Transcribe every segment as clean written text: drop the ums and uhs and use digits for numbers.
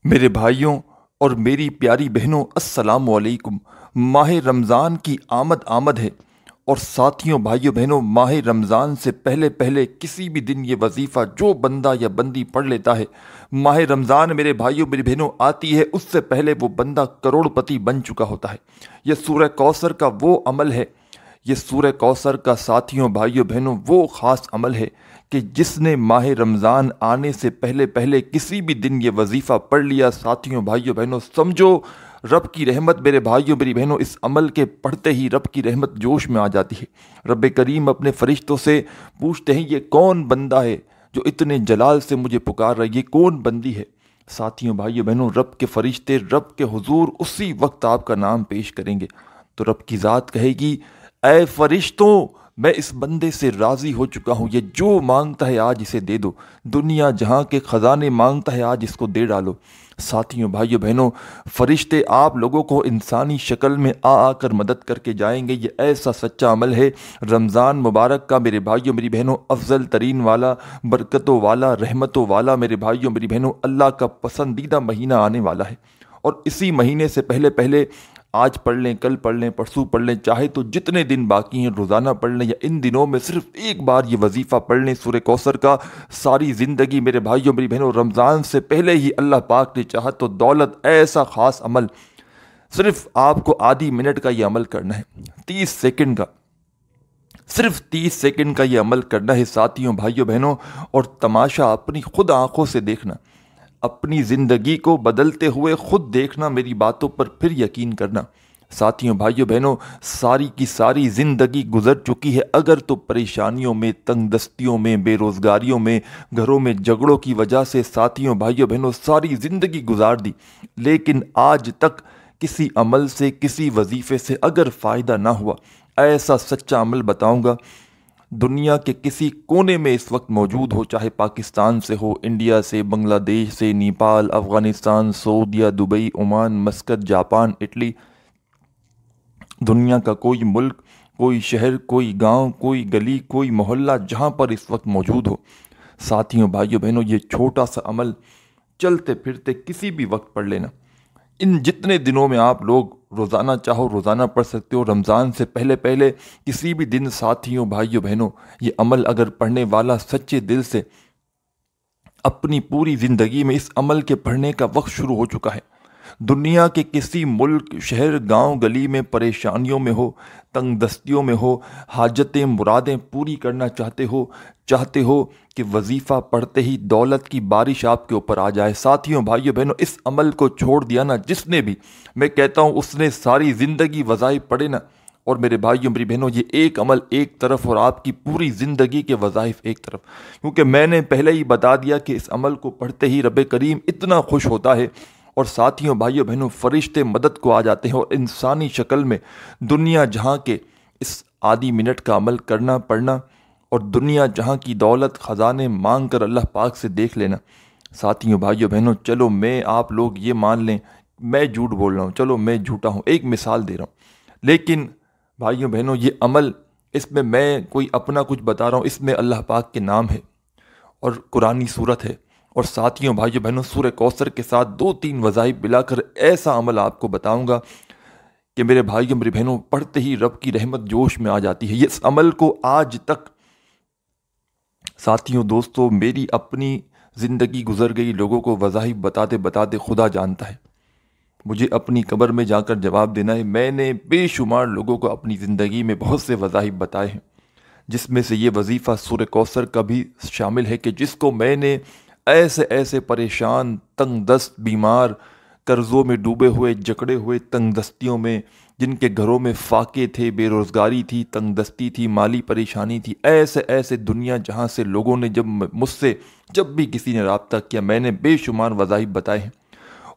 میرے بھائیوں اور میری پیاری بہنوں، السلام علیکم۔ ماہ رمضان کی آمد آمد ہے، اور ساتھیوں بھائیوں بہنوں، ماہ رمضان سے پہلے پہلے کسی بھی دن یہ وظیفہ جو بندہ یا بندی پڑھ لیتا ہے، ماہ رمضان میرے بھائیوں میری بہنوں آتی ہے اس سے پہلے وہ بندہ کروڑ پتی بن چکا ہوتا ہے۔ یہ سورہ کوثر کا وہ عمل ہے، یہ سورہ کوثر کا ساتھیوں بھائیوں بہنوں وہ خاص عمل ہے کہ جس نے ماہ رمضان آنے سے پہلے پہلے کسی بھی دن یہ وظیفہ پڑھ لیا، ساتھیوں بھائیوں بہنوں سمجھو رب کی رحمت، میرے بھائیوں میری بہنوں اس عمل کے پڑھتے ہی رب کی رحمت جوش میں آ جاتی ہے۔ رب کریم اپنے فرشتوں سے پوچھتے ہیں یہ کون بندہ ہے جو اتنے جلال سے مجھے پکار رہا ہے، یہ کون بندی ہے؟ ساتھیوں بھائیوں بہنوں رب کے فرشتے رب کے حضور اسی وقت آپ کا نام پیش کریں گے تو رب کی ذات کہے گی اے فرشتوں، میں اس بندے سے راضی ہو چکا ہوں، یہ جو مانگتا ہے آج اسے دے دو، دنیا جہاں کے خزانے مانگتا ہے آج اس کو دے ڈالو۔ ساتھیوں بھائیوں بہنوں فرشتے آپ لوگوں کو انسانی شکل میں آ کر مدد کر کے جائیں گے۔ یہ ایسا سچا عمل ہے رمضان مبارک کا، میرے بھائیوں میری بہنوں افضل ترین والا، برکتوں والا، رحمتوں والا، میرے بھائیوں میری بہنوں اللہ کا پسندیدہ مہینہ آنے والا ہے۔ اور اسی مہینے سے پہلے پہلے آج پڑھ لیں، کل پڑھ لیں، پرسوں پڑھ لیں، چاہے تو جتنے دن باقی ہیں روزانہ پڑھ لیں، یا ان دنوں میں صرف ایک بار یہ وظیفہ پڑھ لیں سورہ کوثر کا، ساری زندگی میرے بھائیوں میری بہنوں رمضان سے پہلے ہی اللہ پاک نے چاہا تو دولت ایسا خاص عمل، صرف آپ کو آدھی منٹ کا یہ عمل کرنا ہے، 30 سیکنڈ کا، صرف 30 سیکنڈ کا یہ عمل کرنا ہے ساتھیوں بھائیوں بہنوں، اور تماشا اپنی خود آنکھوں سے دیکھنا، اپنی زندگی کو بدلتے ہوئے خود دیکھنا، میری باتوں پر پھر یقین کرنا۔ ساتھیوں بھائیوں بہنوں ساری کی ساری زندگی گزر چکی ہے، اگر تو پریشانیوں میں، تنگ دستیوں میں، بے روزگاریوں میں، گھروں میں جھگڑوں کی وجہ سے ساتھیوں بھائیوں بہنوں ساری زندگی گزار دی، لیکن آج تک کسی عمل سے، کسی وظیفے سے اگر فائدہ نہ ہوا، ایسا سچا عمل بتاؤں گا، دنیا کے کسی کونے میں اس وقت موجود ہو، چاہے پاکستان سے ہو، انڈیا سے، بنگلہ دیش سے، نیپال، افغانستان، سعودیہ، Dubai, Oman, Muscat, Japan, Italy, دنیا کا کوئی ملک، کوئی شہر، کوئی گاؤں، کوئی گلی، کوئی محلہ جہاں پر اس وقت موجود ہو، ساتھیوں بھائیوں بہنوں یہ چھوٹا سا عمل چلتے پھرتے کسی بھی وقت پڑھ لینا۔ ان جتنے دنوں میں آپ لوگ روزانہ چاہو روزانہ پڑھ سکتے ہو، رمضان سے پہلے پہلے کسی بھی دن ساتھیوں بھائیوں بہنوں یہ عمل اگر پڑھنے والا سچے دل سے اپنی پوری زندگی میں اس عمل کے پڑھنے کا وقت شروع ہو چکا ہے، دنیا کے کسی ملک، شہر، گاؤں، گلی میں پریشانیوں میں ہو، تنگ دستیوں میں ہو، حاجتیں مرادیں پوری کرنا چاہتے ہو کہ وظیفہ پڑھتے ہی دولت کی بارش آپ کے اوپر آ جائے، ساتھیوں بھائیوں بہنوں اس عمل کو چھوڑ دیا نا جس نے بھی، میں کہتا ہوں اس نے ساری زندگی وظائف پڑھے نا، اور میرے بھائیوں میری بہنوں یہ ایک عمل ایک طرف اور آپ کی پوری زندگی کے وظائف ایک طرف، کیونکہ میں نے پہلے ہی بتا دیا کہ اس عمل کو پڑھتے ہی رب کریم اتنا خوش ہوتا ہے، اور ساتھیوں بھائیوں بہنوں فرشتے مدد کو آ جاتے ہیں، اور انسانی شکل میں دنیا جہاں کے اس آدھی منٹ کا عمل کرنا پڑھنا، اور دنیا جہاں کی دولت خزانے مانگ کر اللہ پاک سے دیکھ لینا۔ ساتھیوں بھائیوں بہنوں چلو میں آپ لوگ یہ مان لیں میں جھوٹ بول رہا ہوں، چلو میں جھوٹا ہوں، ایک مثال دے رہا ہوں، لیکن بھائیوں بہنوں یہ عمل، اس میں کوئی اپنا کچھ بتا رہا ہوں، اس میں اللہ پاک کے نام ہے اور قرآنی صورت ہے، اور ساتھیوں بھائیوں بہنوں سورہ کوثر کے ساتھ 2-3 وظائف ملا کر ایسا عمل آپ کو بتاؤں گا کہ میرے بھائیوں میری بہنوں پڑھتے ہی رب کی رحمت جوش میں آ جاتی ہے۔ اس عمل کو آج تک ساتھیوں دوستوں میری اپنی زندگی گزر گئی، لوگوں کو وظائف بتاتے بتاتے خدا جانتا ہے، مجھے اپنی قبر میں جا کر جواب دینا ہے، میں نے بے شمار لوگوں کو اپنی زندگی میں بہت سے وظائف بتائے ہیں، جس میں سے یہ وظیفہ سورہ کوثر کا بھی شامل ہے کہ جس کو میں نے ایسے پریشان، تنگ دست، بیمار، قرضوں میں ڈوبے ہوئے، جکڑے ہوئے، تنگ دستیوں میں، جن کے گھروں میں فاقے تھے، بے روزگاری تھی، تنگ دستی تھی، مالی پریشانی تھی، ایسے دنیا جہاں سے لوگوں نے مجھ سے جب بھی کسی نے رابطہ کیا، میں نے بے شمار وظائف بتائے ہیں،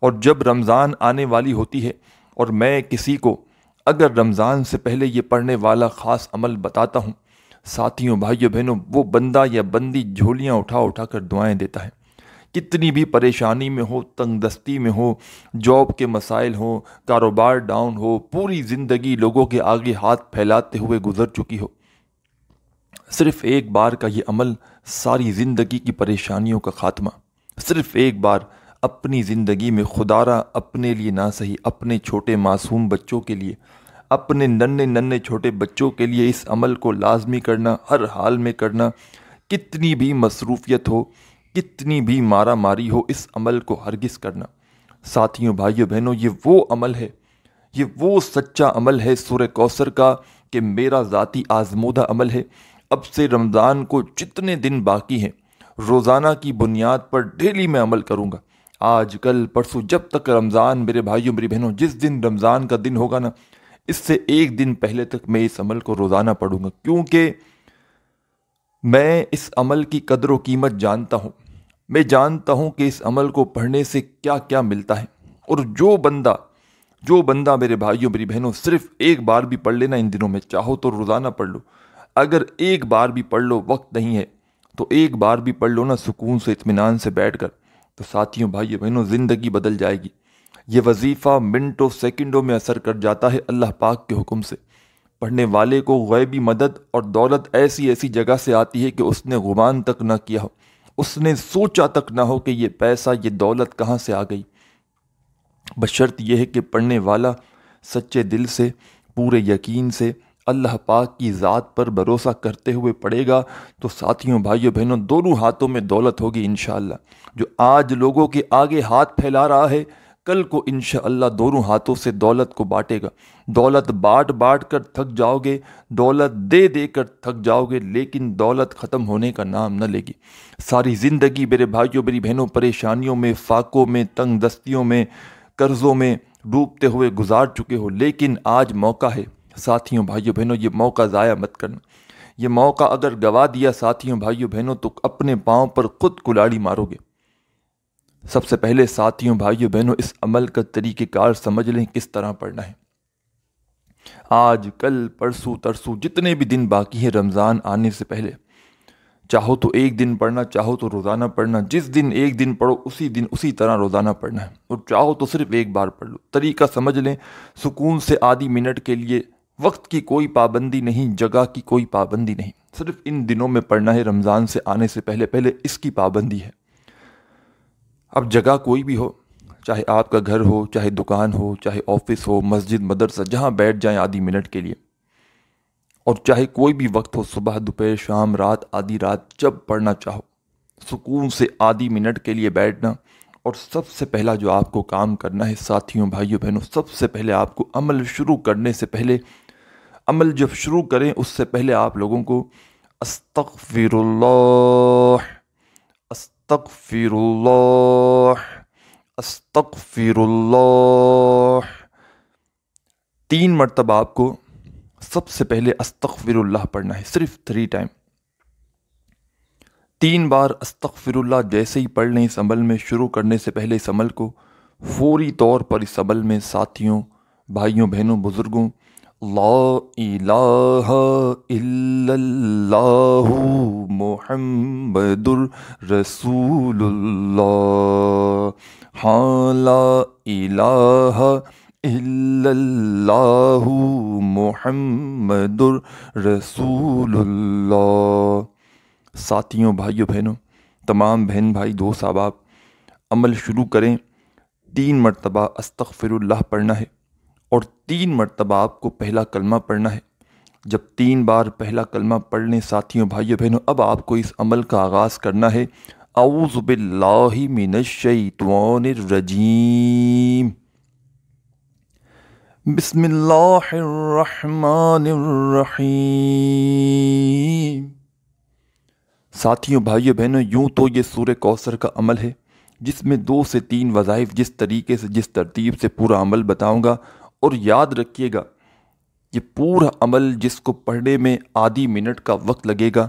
اور جب رمضان آنے والی ہوتی ہے اور میں کسی کو اگر رمضان سے پہلے یہ پڑھنے والا خاص عمل بتاتا ہوں، ساتھیوں بھائیوں بہنوں وہ بندہ یا بندی جھولیاں اٹھا کر دعائیں دیتا ہے، کتنی بھی پریشانی میں ہو، تنگ دستی میں ہو، جاب کے مسائل ہوں، کاروبار ڈاؤن ہو، پوری زندگی لوگوں کے آگے ہاتھ پھیلاتے ہوئے گزر چکی ہو، صرف ایک بار کا یہ عمل ساری زندگی کی پریشانیوں کا خاتمہ، صرف ایک بار اپنی زندگی میں خدارا اپنے لیے نہ صحیح، اپنے چھوٹے معصوم بچوں کے لیے، اپنے ننھے چھوٹے بچوں کے لیے اس عمل کو لازمی کرنا، ہر حال میں کرنا، کتنی بھی مصروفیت ہو، کتنی بھی مارا ماری ہو، اس عمل کو ہرگز کرنا۔ ساتھیوں، بھائیوں، بہنوں، یہ وہ عمل ہے، یہ وہ سچا عمل ہے سورہ کوثر کا کہ میرا ذاتی آزمودہ عمل ہے۔ اب سے رمضان کو جتنے دن باقی ہیں، روزانہ کی بنیاد پر ڈیلی میں عمل کروں گا۔ آج کل پرسوں، جب تک رمضان، میرے بھائیوں میری بہنوں، جس دن رمضان کا دن ہوگا نا، اس سے ایک دن پہلے تک میں اس عمل کو روزانہ پڑھوں گا، کیونکہ میں اس عمل کی قدر و قیمت جانتا ہوں۔ میں جانتا ہوں کہ اس عمل کو پڑھنے سے کیا کیا ملتا ہے، اور جو بندہ میرے بھائیوں میری بہنوں صرف ایک بار بھی پڑھ لینا ان دنوں میں، چاہو تو روزانہ پڑھ لو، اگر ایک بار بھی پڑھ لو، وقت نہیں ہے تو ایک بار بھی پڑھ لو نا، سکون سے اطمینان سے بیٹھ کر، تو ساتھیوں، بھائیوں، بہنوں، زندگی بدل جائے گی۔ یہ وظیفہ منٹوں سیکنڈوں میں اثر کر جاتا ہے اللہ پاک کے حکم سے۔ پڑھنے والے کو غیبی مدد اور دولت ایسی جگہ سے آتی ہے کہ اس نے گمان تک نہ کیا ہو، اس نے سوچا تک نہ ہو کہ یہ پیسہ، یہ دولت کہاں سے آ گئی، بشرط یہ ہے کہ پڑھنے والا سچے دل سے، پورے یقین سے، اللہ پاک کی ذات پر بھروسہ کرتے ہوئے پڑھے گا، تو ساتھیوں، بھائیوں، بہنوں، دونوں ہاتھوں میں دولت ہوگی انشاءاللہ۔ جو آج لوگوں کے آگے ہاتھ پھیلا رہا ہے، کل کو انشاءاللہ دونوں ہاتھوں سے دولت کو بانٹے گا۔ دولت بانٹ کر تھک جاؤ گے، دولت دے کر تھک جاؤ گے، لیکن دولت ختم ہونے کا نام نہ لے گی۔ ساری زندگی میرے بھائیوں میری بہنوں پریشانیوں میں، فاقوں میں، تنگ دستیوں میں، قرضوں میں ڈوبتے ہوئے گزار چکے ہو، لیکن آج موقع ہے ساتھیوں، بھائیوں، بہنوں، یہ موقع ضائع مت کرنا۔ یہ موقع اگر گوا دیا ساتھیوں، بھائیوں، بہنوں، تو اپنے پاؤں پر خود کلاڑی مارو گے۔ سب سے پہلے ساتھیوں، بھائیوں، بہنوں، اس عمل کا طریقہ کار سمجھ لیں کس طرح پڑھنا ہے۔ آج کل پرسوں ترسوں جتنے بھی دن باقی ہیں رمضان آنے سے پہلے، چاہو تو ایک دن پڑھنا، چاہو تو روزانہ پڑھنا، جس دن ایک دن پڑھو اسی دن اسی طرح روزانہ پڑھنا ہے، اور چاہو تو صرف ایک بار پڑھ لو۔ طریقہ سمجھ لیں، سکون سے آدھی منٹ کے لیے، وقت کی کوئی پابندی نہیں، جگہ کی کوئی پابندی نہیں، صرف ان دنوں میں پڑھنا ہے، رمضان سے آنے سے پہلے اس کی پابندی ہے۔ اب جگہ کوئی بھی ہو، چاہے آپ کا گھر ہو، چاہے دکان ہو، چاہے آفس ہو، مسجد، مدرسہ، جہاں بیٹھ جائیں آدھی منٹ کے لیے، اور چاہے کوئی بھی وقت ہو، صبح، دوپہر، شام، رات، آدھی رات، جب پڑھنا چاہو، سکون سے آدھی منٹ کے لیے بیٹھنا۔ اور سب سے پہلا جو آپ کو کام کرنا ہے ساتھیوں، بھائیوں، بہنوں، سب سے پہلے آپ کو عمل شروع کرنے سے پہلے، عمل جب شروع کریں اس سے پہلے آپ لوگوں کو استغفر اللہ، استغفر اللہ، استغفر اللہ، 3 مرتبہ آپ کو سب سے پہلے استغفر اللہ پڑھنا ہے، صرف 3 ٹائم، 3 بار استغفر اللہ جیسے ہی پڑھ لیں اس عمل میں شروع کرنے سے پہلے، اس عمل کو فوری طور پر اس عمل میں ساتھیوں، بھائیوں، بہنوں، بزرگوں، لا الہ الا اللہ محمد رسول اللہ، ہاں، لا الہ الا اللہ محمد رسول اللہ۔ ساتھیوں، بھائیوں، بہنوں، تمام بہن بھائی، دوست احباب، عمل شروع کریں، 3 مرتبہ استغفر اللہ پڑھنا ہے، اور 3 مرتبہ آپ کو پہلا کلمہ پڑھنا ہے۔ جب 3 بار پہلا کلمہ پڑھ لیں ساتھیوں، بھائیوں، بہنوں، اب آپ کو اس عمل کا آغاز کرنا ہے، اعوذ باللہ من الشیطان الرجیم، بسم اللہ الرحمن الرحیم۔ ساتھیوں، بھائیوں، بہنوں، یوں تو یہ سورہ کوثر کا عمل ہے جس میں 2 سے 3 وظائف جس طریقے سے، جس ترتیب سے پورا عمل بتاؤں گا، اور یاد رکھیے گا یہ پورا عمل جس کو پڑھنے میں آدھی منٹ کا وقت لگے گا،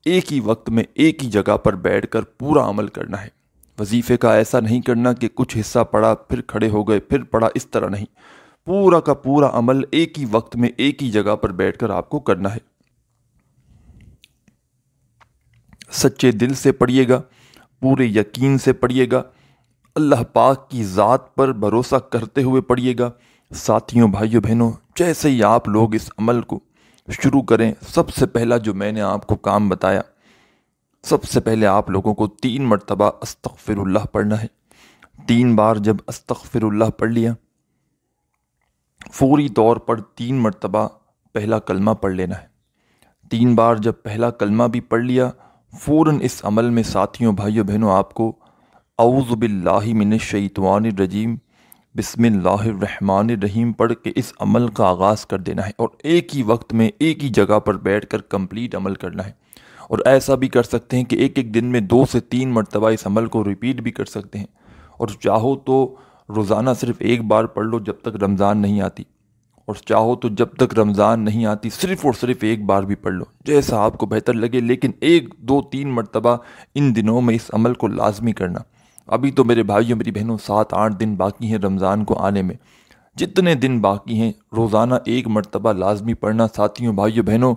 ایک ہی وقت میں ایک ہی جگہ پر بیٹھ کر پورا عمل کرنا ہے۔ وظیفے کا ایسا نہیں کرنا کہ کچھ حصہ پڑھا پھر کھڑے ہو گئے پھر پڑھا، اس طرح نہیں، پورا کا پورا عمل ایک ہی وقت میں ایک ہی جگہ پر بیٹھ کر آپ کو کرنا ہے۔ سچے دل سے پڑھیے گا، پورے یقین سے پڑھیے گا، اللہ پاک کی ذات پر بھروسہ کرتے ہوئے پڑھیے گا۔ ساتھیوں، بھائیوں، بہنوں، جیسے ہی آپ لوگ اس عمل کو شروع کریں، سب سے پہلا جو میں نے آپ کو کام بتایا، سب سے پہلے آپ لوگوں کو 3 مرتبہ استغفر اللہ پڑھنا ہے۔ 3 بار جب استغفر اللہ پڑھ لیا، فوری طور پر 3 مرتبہ پہلا کلمہ پڑھ لینا ہے۔ 3 بار جب پہلا کلمہ بھی پڑھ لیا، فوراً اس عمل میں ساتھیوں بھائیوں بہنوں آپ کو اعوذ باللہ من الشیطان الرجیم بسم اللہ الرحمن الرحیم پڑھ کے اس عمل کا آغاز کر دینا ہے، اور ایک ہی وقت میں ایک ہی جگہ پر بیٹھ کر کمپلیٹ عمل کرنا ہے۔ اور ایسا بھی کر سکتے ہیں کہ ایک ایک دن میں 2 سے 3 مرتبہ اس عمل کو ریپیٹ بھی کر سکتے ہیں، اور چاہو تو روزانہ صرف ایک بار پڑھ لو جب تک رمضان نہیں آتی، اور چاہو تو جب تک رمضان نہیں آتی صرف اور صرف ایک بار بھی پڑھ لو، جیسا آپ کو بہتر لگے، لیکن 1 2 3 مرتبہ ان دنوں میں اس عمل کو لازمی کرنا۔ ابھی تو میرے بھائیوں میری بہنوں 7 8 دن باقی ہیں رمضان کو آنے میں، جتنے دن باقی ہیں روزانہ 1 مرتبہ لازمی پڑھنا ساتھیوں بھائیوں بہنوں۔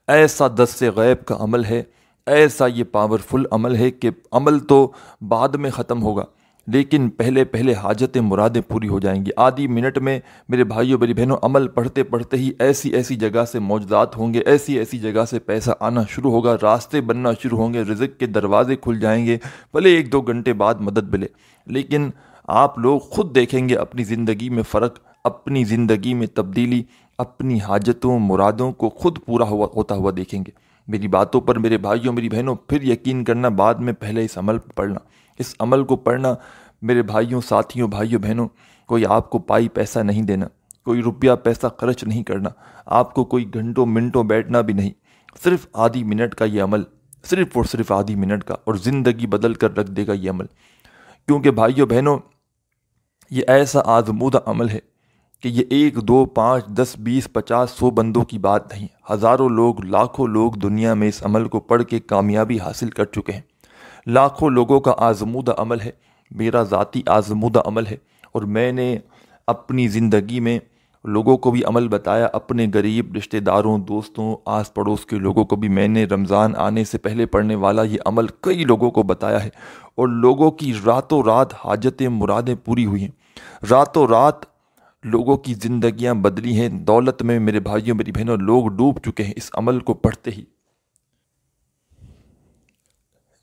ایسا دست غیب کا عمل ہے، ایسا یہ پاورفل عمل ہے کہ عمل تو بعد میں ختم ہوگا، لیکن پہلے پہلے حاجتیں مرادیں پوری ہو جائیں گی۔ آدھی منٹ میں میرے بھائیوں میری بہنوں عمل پڑھتے پڑھتے ہی ایسی ایسی جگہ سے معجزات ہوں گے، ایسی ایسی جگہ سے پیسہ آنا شروع ہوگا، راستے بننا شروع ہوں گے، رزق کے دروازے کھل جائیں گے، بھلے 1 2 گھنٹے بعد مدد ملے، لیکن آپ لوگ خود دیکھیں گے اپنی زندگی میں فرق، اپنی زندگی میں تبدیلی، اپنی حاجتوں مرادوں کو خود پورا ہوتا ہوا دیکھیں گے۔ میری باتوں پر میرے بھائیوں میری بہنوں پھر یقین کرنا، بعد میں پہلے اس عمل پر پڑھنا، اس عمل کو پڑھنا میرے بھائیوں ساتھیوں بھائیوں بہنوں۔ کوئی آپ کو پائی پیسہ نہیں دینا، کوئی روپیہ پیسہ خرچ نہیں کرنا، آپ کو کوئی گھنٹوں منٹوں بیٹھنا بھی نہیں، صرف آدھی منٹ کا یہ عمل، صرف اور صرف آدھی منٹ کا، اور زندگی بدل کر رکھ دے گا یہ عمل۔ کیونکہ بھائیوں بہنوں یہ ایسا آزمودہ عمل ہے کہ یہ 1 2 5 10 20 50 100 بندوں کی بات نہیں، ہزاروں لوگ لاکھوں لوگ دنیا میں اس عمل کو پڑھ کے کامیابی حاصل کر چکے ہیں۔ لاکھوں لوگوں کا آزمودہ عمل ہے، میرا ذاتی آزمودہ عمل ہے، اور میں نے اپنی زندگی میں لوگوں کو بھی عمل بتایا، اپنے غریب رشتہ داروں دوستوں آس پڑوس کے لوگوں کو بھی میں نے رمضان آنے سے پہلے پڑھنے والا یہ عمل کئی لوگوں کو بتایا ہے، اور لوگوں کی راتوں رات حاجتیں مرادیں پوری ہوئی ہیں، راتوں رات لوگوں کی زندگیاں بدلی ہیں، دولت میں میرے بھائیوں میری بہنوں لوگ ڈوب چکے ہیں اس عمل کو پڑھتے ہی۔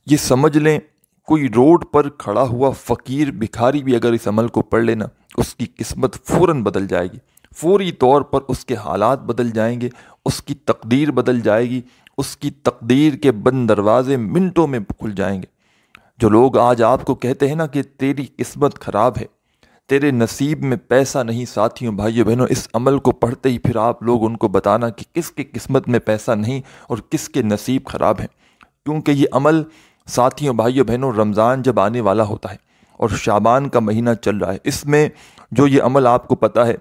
یہ سمجھ لیں کوئی روڈ پر کھڑا ہوا فقیر بھکاری بھی اگر اس عمل کو پڑھ لینا، اس کی قسمت فوراً بدل جائے گی، فوری طور پر اس کے حالات بدل جائیں گے، اس کی تقدیر بدل جائے گی، اس کی تقدیر کے بند دروازے منٹوں میں کھل جائیں گے۔ جو لوگ آج آپ کو کہتے ہیں نا کہ تیری قسمت خراب ہے، تیرے نصیب میں پیسہ نہیں، ساتھیوں بھائیوں بہنوں اس عمل کو پڑھتے ہی پھر آپ لوگ ان کو بتانا کہ کس کے قسمت میں پیسہ نہیں اور کس کے نصیب خراب ہے۔ کیونکہ یہ عمل ساتھیوں بھائیوں بہنوں رمضان جب آنے والا ہوتا ہے اور شعبان کا مہینہ چل رہا ہے، اس میں جو یہ عمل آپ کو پتہ ہے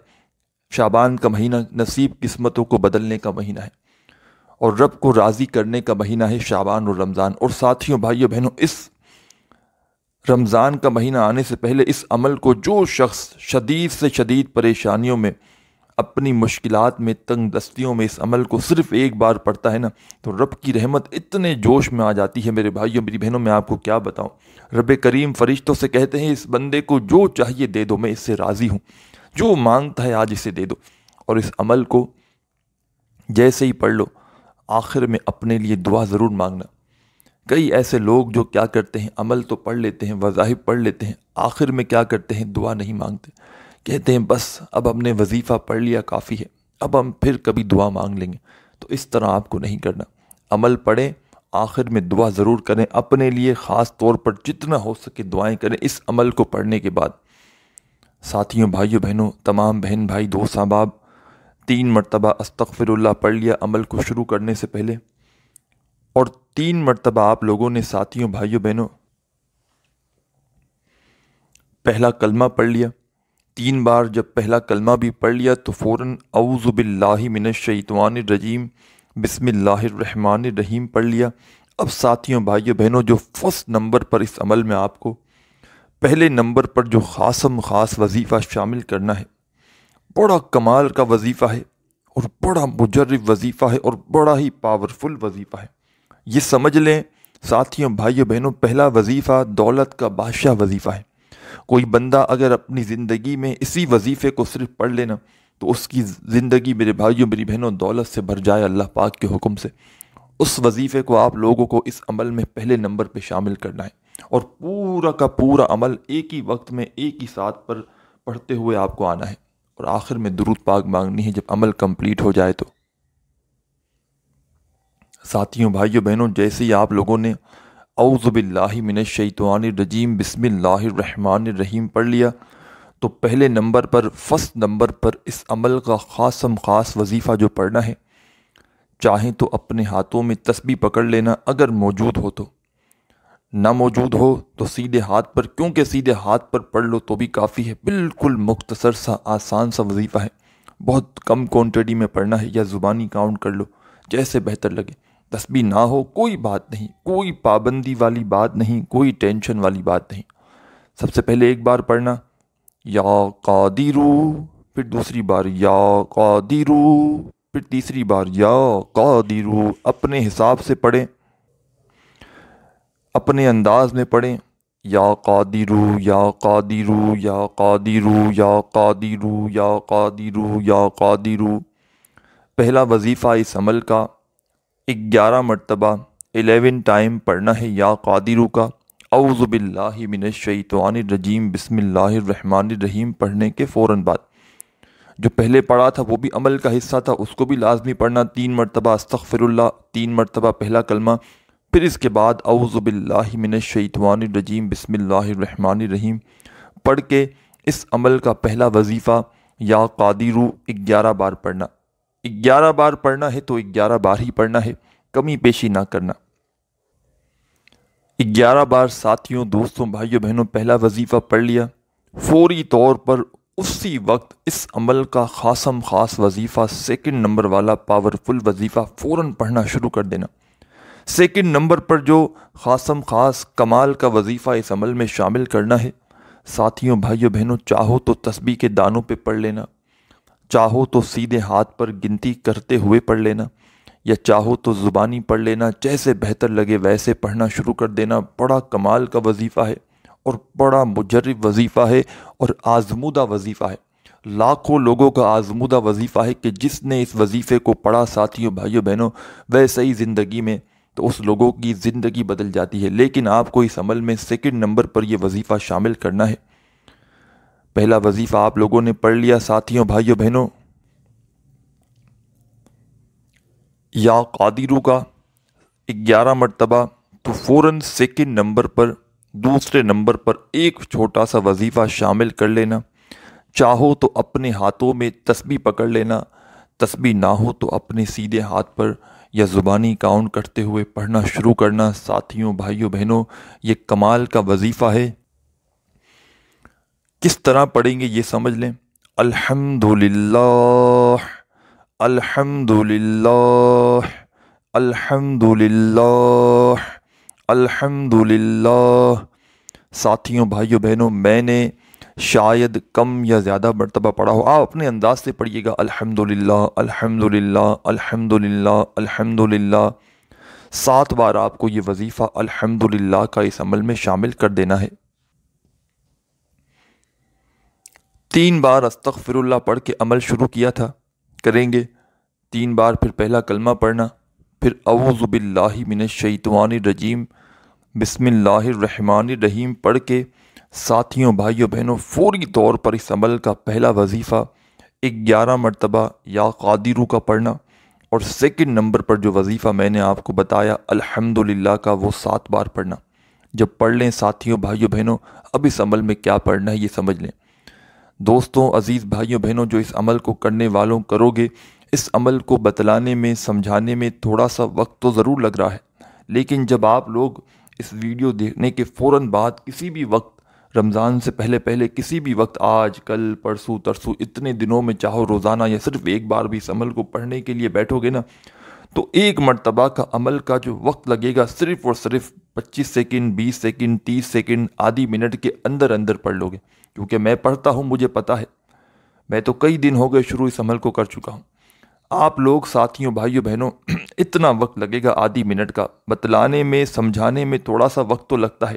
شعبان کا مہینہ نصیب قسمتوں کو بدلنے کا مہینہ ہے، اور رب کو راضی کرنے کا مہینہ ہے شعبان اور رمضان۔ اور ساتھیوں بھائیوں بہنوں اس رمضان کا مہینہ آنے سے پہلے اس عمل کو جو شخص شدید سے شدید پریشانیوں میں، اپنی مشکلات میں، تنگ دستیوں میں اس عمل کو صرف ایک بار پڑھتا ہے نا، تو رب کی رحمت اتنے جوش میں آ جاتی ہے میرے بھائیوں میری بہنوں، میں آپ کو کیا بتاؤں۔ رب کریم فرشتوں سے کہتے ہیں اس بندے کو جو چاہیے دے دو، میں اس سے راضی ہوں، جو مانگتا ہے آج اسے دے دو۔ اور اس عمل کو جیسے ہی پڑھ لو آخر میں اپنے لیے دعا ضرور مانگنا۔ کئی ایسے لوگ جو کیا کرتے ہیں عمل تو پڑھ لیتے ہیں، وظائف پڑھ لیتے ہیں، آخر میں کیا کرتے ہیں دعا نہیں مانگتے، کہتے ہیں بس اب ہم نے وظیفہ پڑھ لیا کافی ہے، اب ہم پھر کبھی دعا مانگ لیں گے۔ تو اس طرح آپ کو نہیں کرنا، عمل پڑھیں آخر میں دعا ضرور کریں، اپنے لیے خاص طور پر جتنا ہو سکے دعائیں کریں اس عمل کو پڑھنے کے بعد۔ ساتھیوں بھائیوں بہنوں تمام بہن بھائی دوست احباب 3 مرتبہ استغفر اللہ پڑھ لیا عمل کو شروع کرنے سے پہلے، اور 3 مرتبہ آپ لوگوں نے ساتھیوں بھائیوں بہنوں پہلا کلمہ پڑھ لیا۔ 3 بار جب پہلا کلمہ بھی پڑھ لیا تو فوراً اعوذ باللہ من الشیطان الرجیم بسم اللہ الرحمن الرحیم پڑھ لیا۔ اب ساتھیوں بھائیوں بہنوں جو فرسٹ نمبر پر اس عمل میں آپ کو پہلے نمبر پر جو خاص وظیفہ شامل کرنا ہے، بڑا کمال کا وظیفہ ہے اور بڑا مجرب وظیفہ ہے اور بڑا ہی پاورفل وظیفہ ہے۔ یہ سمجھ لیں ساتھیوں بھائیوں بہنوں پہلا وظیفہ دولت کا بادشاہ وظیفہ ہے۔ کوئی بندہ اگر اپنی زندگی میں اسی وظیفے کو صرف پڑھ لینا تو اس کی زندگی میرے بھائیوں میری بہنوں دولت سے بھر جائے اللہ پاک کے حکم سے۔ اس وظیفے کو آپ لوگوں کو اس عمل میں پہلے نمبر پہ شامل کرنا ہے، اور پورا کا پورا عمل ایک ہی وقت میں ایک ہی ساتھ پر پڑھتے ہوئے آپ کو آنا ہے، اور آخر میں درود پاک مانگنی ہے جب عمل کمپلیٹ ہو جائے تو۔ ساتھیوں، بھائیوں، بہنوں، جیسے ہی آپ لوگوں نے اعوذ باللہ من الشیطان الرجیم بسم اللہ الرحمن الرحیم پڑھ لیا تو پہلے نمبر پر، فرسٹ نمبر پر اس عمل کا خاص وظیفہ جو پڑھنا ہے، چاہیں تو اپنے ہاتھوں میں تسبیح پکڑ لینا اگر موجود ہو تو، نہ موجود ہو تو سیدھے ہاتھ پر، کیونکہ سیدھے ہاتھ پر پڑھ لو تو بھی کافی ہے، بالکل مختصر سا آسان سا وظیفہ ہے، بہت کم کوانٹٹی میں پڑھنا ہے، یا زبانی کاؤنٹ کر لو جیسے بہتر لگے۔ تسبیح نہ ہو کوئی بات نہیں، کوئی پابندی والی بات نہیں، کوئی ٹینشن والی بات نہیں۔ سب سے پہلے ایک بار پڑھنا یا قادرو، پھر دوسری بار یا قادرو، پھر تیسری بار یا قادرو، اپنے حساب سے پڑھیں، اپنے انداز میں پڑھیں، یا قادرو یا قادرو یا قادرو یا قادرو یا قادرو یا قادرو۔ پہلا وظیفہ اس عمل کا 11 مرتبہ 11 ٹائم پڑھنا ہے یا قادرو کا، اعوذ باللہ من الشیطان الرجیم بسم اللہ الرحمن الرحیم پڑھنے کے فوراً بعد۔ جو پہلے پڑھا تھا وہ بھی عمل کا حصہ تھا، اس کو بھی لازمی پڑھنا، 3 مرتبہ استغفر اللہ، 3 مرتبہ پہلا کلمہ، پھر اس کے بعد اعوذ باللہ من الشیطان الرجیم بسم اللہ الرحمن الرحیم پڑھ کے اس عمل کا پہلا وظیفہ یا قادرو 11 بار پڑھنا۔ 11 بار پڑھنا ہے تو 11 بار ہی پڑھنا ہے، کمی بیشی نہ کرنا۔ 11 بار ساتھیوں، دوستوں، بھائیوں، بہنوں پہلا وظیفہ پڑھ لیا، فوری طور پر اسی وقت اس عمل کا خاص وظیفہ، سیکنڈ نمبر والا پاورفل وظیفہ فوراً پڑھنا شروع کر دینا۔ سیکنڈ نمبر پر جو خاص کمال کا وظیفہ اس عمل میں شامل کرنا ہے، ساتھیوں، بھائیوں، بہنوں، چاہو تو تسبیح کے دانوں پہ پڑھ لینا، چاہو تو سیدھے ہاتھ پر گنتی کرتے ہوئے پڑھ لینا، یا چاہو تو زبانی پڑھ لینا، جیسے بہتر لگے ویسے پڑھنا شروع کر دینا۔ بڑا کمال کا وظیفہ ہے اور بڑا مجرب وظیفہ ہے اور آزمودہ وظیفہ ہے، لاکھوں لوگوں کا آزمودہ وظیفہ ہے کہ جس نے اس وظیفے کو پڑھا، ساتھیوں، بھائیوں، بہنوں، ویسے ہی زندگی میں تو اس لوگوں کی زندگی بدل جاتی ہے۔ لیکن آپ کو اس عمل میں سیکنڈ نمبر پر یہ وظیفہ شامل کرنا ہے۔ پہلا وظیفہ آپ لوگوں نے پڑھ لیا، ساتھیوں، بھائیوں، بہنوں، یا قادرو کا 11 مرتبہ، تو فوراً سیکنڈ نمبر پر، دوسرے نمبر پر ایک چھوٹا سا وظیفہ شامل کر لینا۔ چاہو تو اپنے ہاتھوں میں تسبیح پکڑ لینا، تسبیح نہ ہو تو اپنے سیدھے ہاتھ پر یا زبانی کاؤنٹ کرتے ہوئے پڑھنا شروع کرنا۔ ساتھیوں، بھائیوں، بہنوں، یہ کمال کا وظیفہ ہے۔ کس طرح پڑھیں گے یہ سمجھ لیں۔ الحمدللہ، الحمدللہ، الحمدللہ، الحمدللہ۔ ساتھیوں، بھائیوں، بہنوں، میں نے شاید کم یا زیادہ مرتبہ پڑھا ہو، آپ اپنے انداز سے پڑھیے گا، الحمدللہ، الحمدللہ، الحمدللہ، الحمدللہ۔ 7 بار آپ کو یہ وظیفہ الحمدللہ کا اس عمل میں شامل کر دینا ہے۔ 3 بار استغفر اللہ پڑھ کے عمل شروع کیا تھا، کریں گے 3 بار، پھر پہلا کلمہ پڑھنا، پھر اعوذ باللہ من الشیطان الرجیم بسم اللہ الرحمن الرحیم پڑھ کے، ساتھیوں، بھائیوں، بہنوں، فوری طور پر اس عمل کا پہلا وظیفہ 11 مرتبہ یا قادرو کا پڑھنا، اور سیکنڈ نمبر پر جو وظیفہ میں نے آپ کو بتایا الحمدللہ کا، وہ 7 بار پڑھنا۔ جب پڑھ لیں، ساتھیوں، بھائیوں، بہنوں، اب اس عمل میں کیا پڑھنا ہے یہ سمجھ لیں۔ دوستوں، عزیز بھائیوں، بہنوں، جو اس عمل کو کرنے والوں کرو گے، اس عمل کو بتلانے میں، سمجھانے میں تھوڑا سا وقت تو ضرور لگ رہا ہے، لیکن جب آپ لوگ اس ویڈیو دیکھنے کے فوراً بعد کسی بھی وقت، رمضان سے پہلے کسی بھی وقت، آج، کل، پرسوں، ترسوں، اتنے دنوں میں چاہو روزانہ یا صرف ایک بار بھی اس عمل کو پڑھنے کے لیے بیٹھو گے نا، تو ایک مرتبہ کا عمل کا جو وقت لگے گا صرف اور صرف 25 سیکنڈ، 20 سیکنڈ، 30 سیکنڈ، آدھی منٹ کے اندر اندر پڑھ لو گے۔ کیونکہ میں پڑھتا ہوں، مجھے پتہ ہے، میں تو کئی دن ہو گئے شروع اس عمل کو کر چکا ہوں۔ آپ لوگ، ساتھیوں، بھائیوں، بہنوں، اتنا وقت لگے گا آدھی منٹ کا، بتلانے میں، سمجھانے میں تھوڑا سا وقت تو لگتا ہے،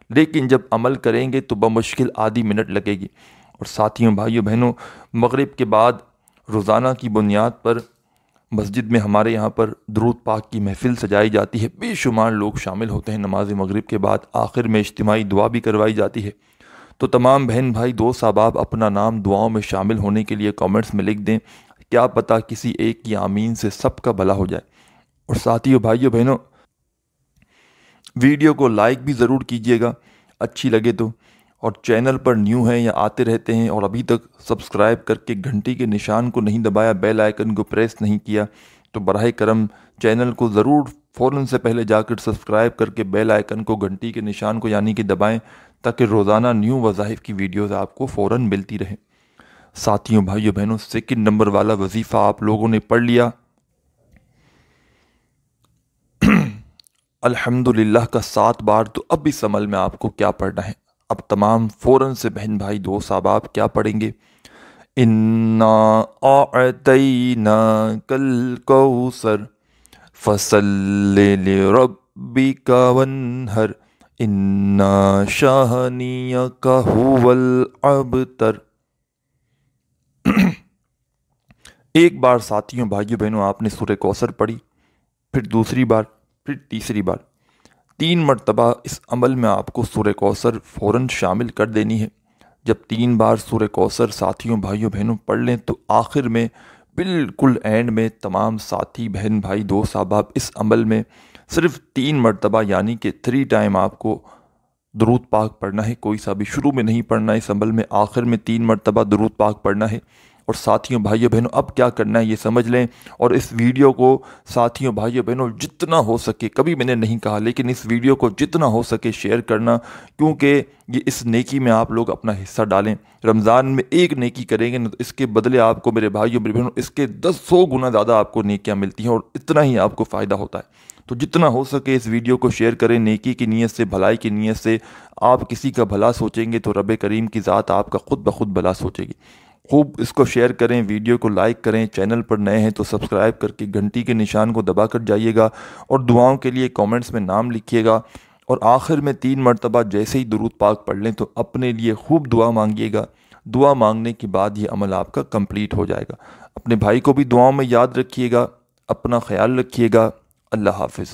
لیکن جب عمل کریں گے تو بمشکل آدھی منٹ لگے گی۔ اور ساتھیوں، بھائیوں، بہنوں، مغرب کے بعد روزانہ کی بنیاد پر مسجد میں ہمارے یہاں پر درود پاک کی محفل سجائی جاتی ہے، بے شمار لوگ شامل ہوتے ہیں، نماز مغرب کے بعد آخر میں اجتماعی دعا بھی کروائی جاتی ہے۔ تو تمام بہن بھائی دوست احباب اپنا نام دعاؤں میں شامل ہونے کے لیے کامنٹس میں لکھ دیں، کیا پتہ کسی ایک کی آمین سے سب کا بھلا ہو جائے۔ اور ساتھیوں بھائیوں بہنوں، ویڈیو کو لائک بھی ضرور کیجیے گا اچھی لگے تو، اور چینل پر نیو ہیں یا آتے رہتے ہیں اور ابھی تک سبسکرائب کر کے گھنٹی کے نشان کو نہیں دبایا، بیل آئیکن کو پریس نہیں کیا، تو براہ کرم چینل کو ضرور فوراً سے پہلے جا کر سبسکرائب کر کے بیل آئیکن کو، گھنٹی کے نشان کو یعنی کہ دبائیں، تاکہ روزانہ نیو وظائف کی ویڈیوز آپ کو فوراً ملتی رہیں۔ ساتھیوں بھائیوں بہنوں، سیکنڈ نمبر والا وظیفہ آپ لوگوں نے پڑھ لیا۔ الحمدللہ کا 7 بار، تو اب اس عمل میں آپ کو کیا پڑھنا ہے؟ اب تمام فوراً سے بہن بھائی دوست احباب کیا پڑھیں گے؟ اِنَّا أَعْطَيْنَاكَ الْكَوْثَرَ فَصَلِّ لِرَبِّكَ وَانْحَرْ إِنَّ شَانِئَكَ هُوَ الْأَبْتَرُ۔ ایک بار ساتھیوں بھائیوں بہنوں آپ نے سورہ کوثر پڑھی، پھر دوسری بار، پھر تیسری بار، 3 مرتبہ اس عمل میں آپ کو سورہ کوثر فوراً شامل کر دینی ہے۔ جب 3 بار سورہ کوثر ساتھیوں بھائیوں بہنوں پڑھ لیں تو آخر میں بالکل اینڈ میں تمام ساتھی بہن بھائی دوست احباب اس عمل میں صرف 3 مرتبہ یعنی کہ 3 ٹائم آپ کو درود پاک پڑھنا ہے، کوئی سا بھی شروع میں نہیں پڑھنا ہے اس عمل میں، آخر میں 3 مرتبہ درود پاک پڑھنا ہے۔ اور ساتھیوں بھائیوں بہنوں اب کیا کرنا ہے یہ سمجھ لیں، اور اس ویڈیو کو ساتھیوں بھائیوں بہنوں جتنا ہو سکے، کبھی میں نے نہیں کہا لیکن اس ویڈیو کو جتنا ہو سکے شیئر کرنا، کیونکہ یہ اس نیکی میں آپ لوگ اپنا حصہ ڈالیں۔ رمضان میں ایک نیکی کریں گے تو اس کے بدلے آپ کو میرے بھائیوں میرے بہنوں اس کے 100 گنا زیادہ آپ کو نیکیاں ملتی ہیں، اور اتنا ہی آپ کو فائدہ ہوتا ہے۔ تو جتنا ہو سکے اس ویڈیو کو شیئر کریں، نیکی کی نیت سے، بھلائی کی نیت سے۔ آپ کسی کا بھلا سوچیں گے تو رب کریم کی ذات آپ کا خود بخود بھلا سوچے گی۔ خوب اس کو شیئر کریں، ویڈیو کو لائک کریں، چینل پر نئے ہیں تو سبسکرائب کر کے گھنٹی کے نشان کو دبا کر جائیے گا، اور دعاؤں کے لیے کامنٹس میں نام لکھیے گا، اور آخر میں 3 مرتبہ جیسے ہی درود پاک پڑھ لیں تو اپنے لیے خوب دعا مانگیے گا۔ دعا مانگنے کے بعد یہ عمل آپ کا کمپلیٹ ہو جائے گا۔ اپنے بھائی کو بھی دعاؤں میں یاد رکھیے گا، اپنا خیال رکھیے گا۔ اللہ حافظ۔